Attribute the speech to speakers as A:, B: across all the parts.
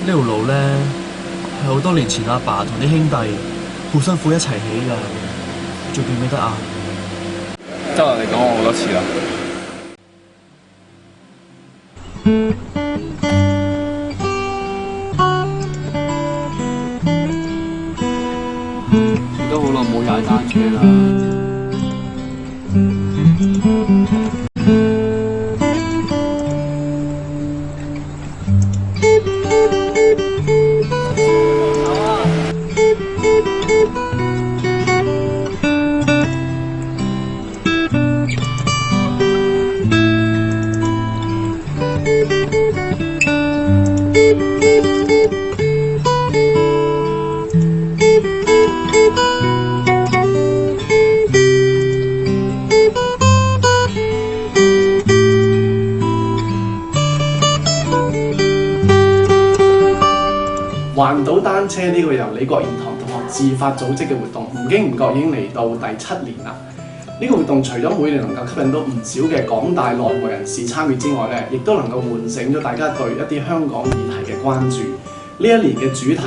A: 呢條路咧係好多年前阿爸同啲兄弟好辛苦一齊起㗎，仲記唔記得啊？
B: 周圍你講我好多次啦。亦都好耐冇踩單車啦。
C: 環島單車呢個由李國賢堂同學自發組織嘅活動，唔經唔覺已經嚟到第7年啦。呢個活動除咗每年能夠吸引到唔少嘅廣大內外人士參與之外咧，亦都能夠喚醒咗大家對一啲香港議題嘅關注。呢一年嘅主題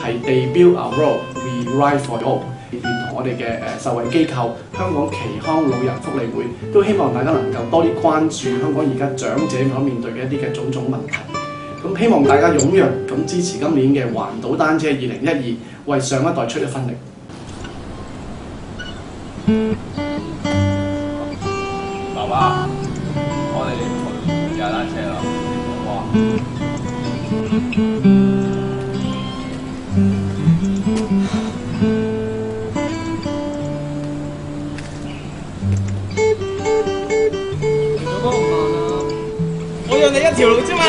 C: 係 They Build a Road, We Ride for All， 連同我哋嘅受惠機構香港耆康老人福利會，都希望大家能夠多啲關注香港而家長者所面對嘅一啲嘅種種問題。咁希望大家踴躍咁支持今年嘅環島單車2012，為上一代出一分力。
B: 爸爸，我哋唔踩單車啦，哇！
D: 做乜咁慢啊？我讓你一條路啫嘛。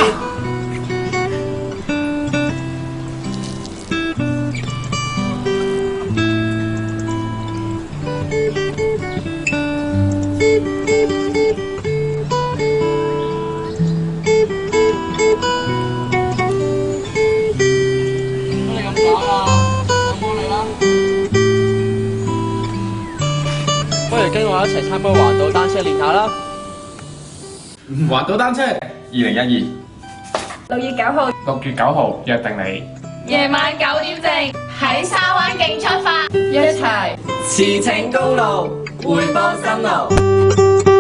E: 不如跟我一齊參加環島單車練下啦！
B: 環島單車2012，
F: 6月9號
B: 6月9號約定你。
F: 夜晚9點正喺沙灣徑出發，一齊
E: 馳騁公路，匯報辛勞。